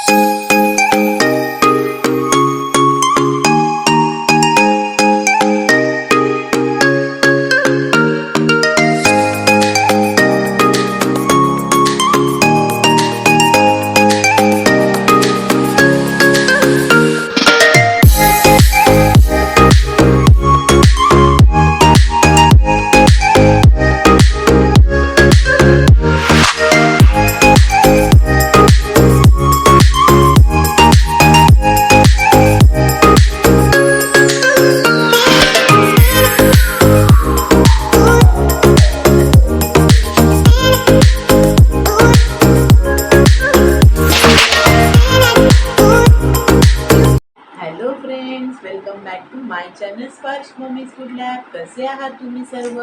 Hello friends, welcome back to my channel Sparsh mummy's food lab. कसे आहात तुम्ही सर्व?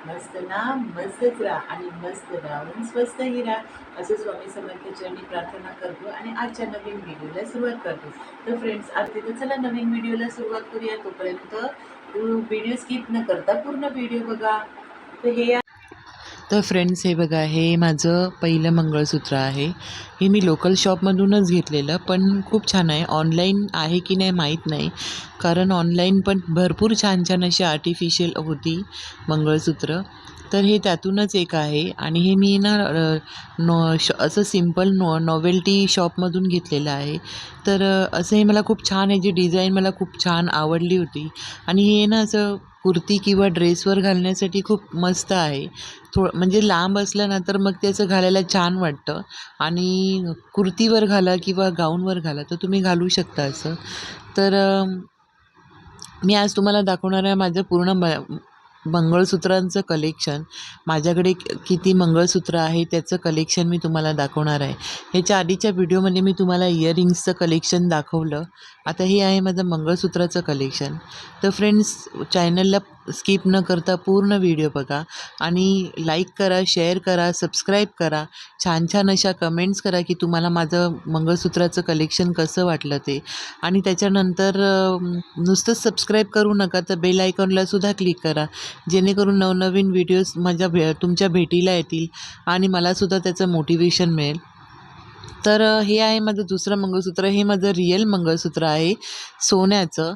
मस्त ना? मस्तच राहा आणि मस्त राहून स्वस्तही राहा असं स्वामी समर्थ चरणी प्रार्थना करतो आणि आजच्या नवीन व्हिडिओला सुरुवात करतो. तर फ्रेंड्स, आज तिथे चला नवीन व्हिडिओला सुरुवात करूया. तोपर्यंत व्हिडिओ स्किप न करता पूर्ण व्हिडिओ बघा. तर फ्रेंड्स, हे बघा, हे माझं पहिलं मंगळसूत्र आहे. हे मी लोकल शॉपमधूनच घेतलेलं, पण खूप छान आहे. ऑनलाईन आहे की नाही माहीत नाही, कारण ऑनलाईन पण भरपूर छान छान अशी आर्टिफिशियल होती मंगळसूत्र. तर हे त्यातूनच एक आहे आणि हे मी ना असं सिम्पल नॉवेल्टी शॉपमधून घेतलेलं आहे. तर असं हे मला खूप छान, याची डिझाईन मला खूप छान आवडली होती आणि हे ना असं कुर्ती किंवा ड्रेसवर घालण्यासाठी खूप मस्त आहे. म्हणजे लांब असलं ना तर मग त्याचं घालायला छान वाटतं आणि कुर्तीवर घाला किंवा गाऊनवर घाला तर तुम्ही घालू शकता असं. तर मी आज तुम्हाला दाखवणार आहे माझं पूर्ण मंगळसूत्रांचं कलेक्शन. माझ्याकडे किती मंगळसूत्र आहे त्याचं कलेक्शन मी तुम्हाला दाखवणार आहे. ह्याच्या आधीच्या व्हिडिओमध्ये मी तुम्हाला इयरिंग्सचं कलेक्शन दाखवलं. आता हे आहे माझं मंगळसूत्राचं कलेक्शन. तर फ्रेंड्स, चॅनलला स्किप न करता पूर्ण व्हिडिओ बघा आणि लाईक करा, शेअर करा, सबस्क्राईब करा. छान छान अशा कमेंट्स करा की तुम्हाला माझं मंगळसूत्राचं कलेक्शन कसं वाटलं ते. आणि त्याच्यानंतर नुसतंच सबस्क्राईब करू नका, तर बेल आयकॉनलासुद्धा क्लिक करा, जेणेकरून नवनवीन व्हिडिओज तुमच्या भेटीला येतील आणि मलासुद्धा त्याचं मोटिवेशन मिळेल. तर हे आहे माझं दुसरं मंगळसूत्र. हे माझं रिअल मंगळसूत्र आहे सोन्याचं.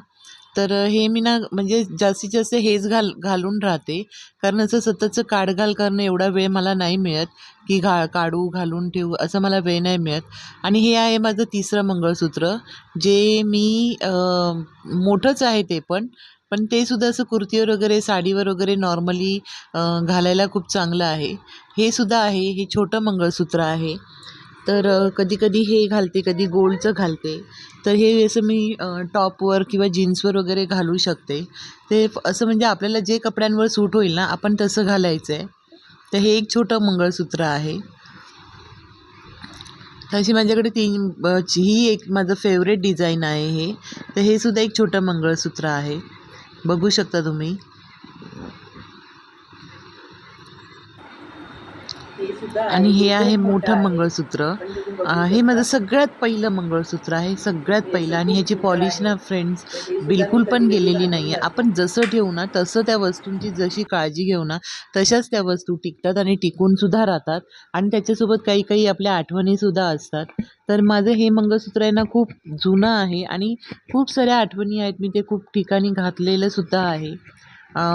तर हे मी ना म्हणजे जास्तीत जास्त हेच घालून राहते, कारण असं सततचं काढघाल करणं एवढा वेळ मला नाही मिळत की काढू, घालून ठेवू, असं मला वेळ नाही मिळत. आणि हे आहे माझं तिसरं मंगळसूत्र, जे मी मोठंच आहे ते पण ते सुद्धा असं कुर्तीवर वगैरे, साडीवर वगैरे नॉर्मली घालायला खूप चांगलं आहे. हे सुद्धा आहे, हे छोटं मंगळसूत्र आहे. तर कधी-कधी हे घालते, कधी गोल्डचं घालते. तर हे असं मी टॉपवर किंवा जीन्सवर वगैरे घालू शकते. ते असं म्हणजे आपल्याला जे कपड्यांवर सूट होईल ना, आपण तसं घालायचं आहे. तर हे एक छोटं मंगळसूत्र आहे. तशी माझ्याकडे ही एक माझं फेवरेट डिझाईन आहे हे. तर हे सुद्धा एक छोटं मंगळसूत्र आहे. बघू शकता तुम्ही. आणि हे आहे मोठं मंगळसूत्र. हे माझं सगळ्यात पहिलं मंगळसूत्र आहे, सगळ्यात पहिलं. आणि ह्याची पॉलिश ना फ्रेंड्स बिलकुल पण गेलेली नाही आहे. आपण जसं ठेवू ना तसं त्या वस्तूंची जशी काळजी घेऊ ना तशाच त्या वस्तू टिकतात आणि टिकूनसुद्धा राहतात आणि त्याच्यासोबत काही काही आपल्या आठवणीसुद्धा असतात. तर माझं हे मंगळसूत्र आहे ना खूप जुनं आहे आणि खूप साऱ्या आठवणी आहेत. मी ते खूप ठिकाणी घातलेलं सुद्धा आहे.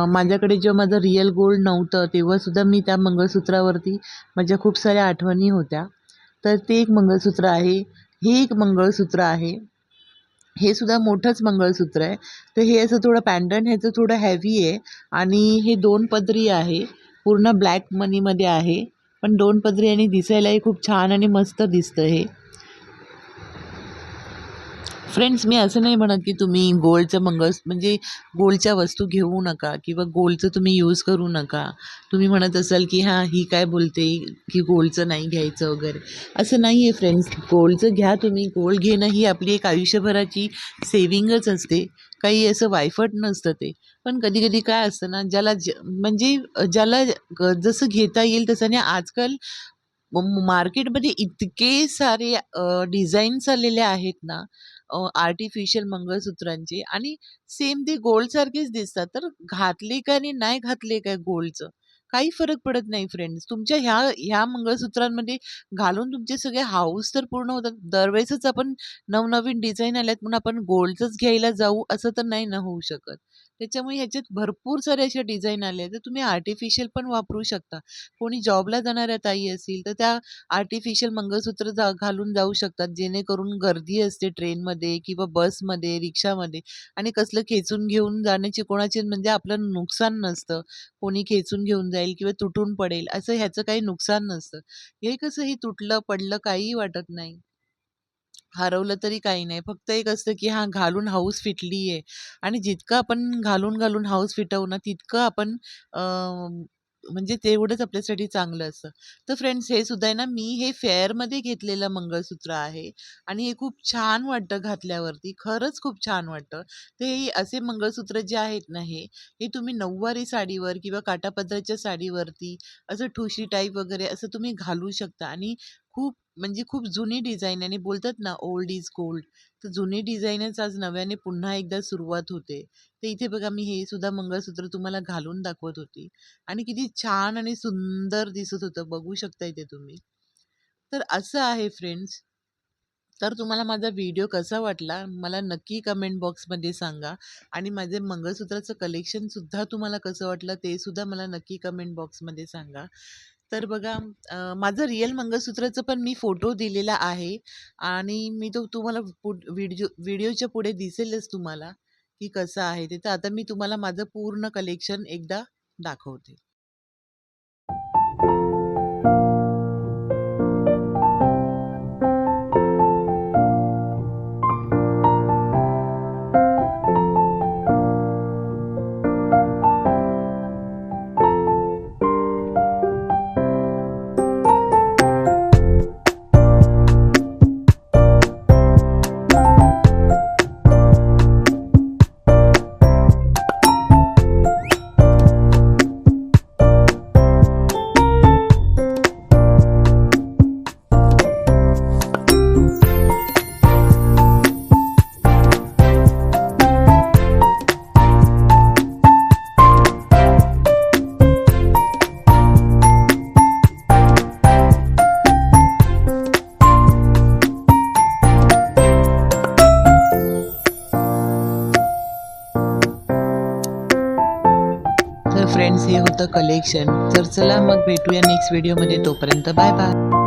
माझ्याकडे जेव्हा माझं रिअल गोल्ड नव्हतं तेव्हासुद्धा मी त्या मंगळसूत्रावरती माझ्या खूप साऱ्या आठवणी होत्या. तर ते एक मंगळसूत्र आहे. हे एक मंगळसूत्र आहे. हे सुद्धा मोठंच मंगळसूत्र आहे. तर हे असं थोडं पॅन्डंट ह्याचं थोडं हेवी आहे आणि हे 2 पदरी आहे. पूर्ण ब्लॅक मनीमध्ये आहे. पण 2 पदरी आणि दिसायलाही खूप छान आणि मस्त दिसतं हे. फ्रेंड्स, मी असं नाही म्हणत की तुम्ही गोल्डचं म्हणजे गोल्डच्या वस्तू घेऊ नका किंवा गोल्डचं तुम्ही यूज करू नका. तुम्ही म्हणत असाल की हां, ही काय बोलते की गोल्डचं नाही घ्यायचं वगैरे. असं नाही आहे फ्रेंड्स. गोल्डचं घ्या तुम्ही. गोल्ड घेणं ही आपली एक आयुष्यभराची सेविंगच असते. काही असं वायफट नसतं ते. पण कधी-कधी काय असतं ना, म्हणजे ज्याला जसं घेता येईल तसं. आणि आजकाल मार्केटमध्ये इतके सारे डिझाईन्स आलेले आहेत ना आर्टिफिशियल मंगळसूत्रांचे, आणि सेम ते गोल्डसारखेच दिसतात. तर घातले का आणि नाही घातले काय गोल्डचं, काही फरक पडत नाही फ्रेंड्स. तुमच्या ह्या मंगळसूत्रांमध्ये घालून तुमचे सगळे हौस तर पूर्ण होतात. दरवेळेसच आपण नवनवीन डिझाइन आल्यात म्हणून आपण गोल्डच घ्यायला जाऊ असं तर नाही ना होऊ शकत. त्याच्यामुळे ह्याच्यात भरपूर सारे असे डिझाइन आले तर तुम्ही आर्टिफिशियल पण वापरू शकता. कोणी जॉबला जाणाऱ्या ताई असतील तर त्या आर्टिफिशियल मंगळसूत्र घालून जाऊ शकतात, जेणेकरून गर्दी असते ट्रेनमध्ये किंवा बसमध्ये, रिक्षामध्ये आणि कसलं खेचून घेऊन जाण्याची कोणाची म्हणजे आपलं नुकसान नसतं. कोणी खेचून घेऊन जाईल किंवा तुटून पडेल असं ह्याचं काही नुकसान नसतं. हे कसं हे तुटलं, पडलं काहीही वाटत नाही. हरवलं तरी काही नाही. फक्त एक असतं, की हां, घालून हौस फिटलीये आणि जितकं आपण घालून हौस फिटवू ना, तितकं आपण अ, म्हणजे तेवढंच आपल्यासाठी चांगलं असतं. तर फ्रेंड्स हे सुद्धा आहे ना, मी हे फेअरमध्ये घेतलेलं मंगळसूत्र आहे आणि हे खूप छान वाटतं घातल्यावरती. खरंच खूप छान वाटतं. ते असे मंगळसूत्र जे आहेत ना हे तुम्ही नऊवारी साडीवर किंवा काठापदराच्या साडीवरती असं ठुशी टाईप वगैरे असं तुम्ही घालू शकता आणि खूप म्हणजे खूप जुनी डिझाइन आणि बोलतात ना ओल्ड इज गोल्ड. तर जुनी डिझाईनच आज नव्याने पुन्हा एकदा सुरुवात होते. तर इथे बघा मी हे सुद्धा मंगळसूत्र तुम्हाला घालून दाखवत होती आणि किती छान आणि सुंदर दिसत होतं बघू शकता इथे तुम्ही. तर असं आहे फ्रेंड्स. तर तुम्हाला माझा व्हिडिओ कसा वाटला मला नक्की कमेंट बॉक्समध्ये सांगा आणि माझे मंगळसूत्राचं कलेक्शनसुद्धा तुम्हाला कसं वाटलं ते सुद्धा मला नक्की कमेंट बॉक्समध्ये सांगा. तर बघा माझं रिअल मंगळसूत्राचं पण मी फोटो दिलेला आहे आणि मी तो तुम्हाला व्हिडिओच्या पुढे दिसेलच तुम्हाला की कसं आहे ते. तर आता मी तुम्हाला माझं पूर्ण कलेक्शन एकदा दाखवते. तर फ्रेंड्स हे होतं कलेक्शन. तर चला मग भेटूया नेक्स्ट व्हिडिओमध्ये. तोपर्यंत बाय बाय.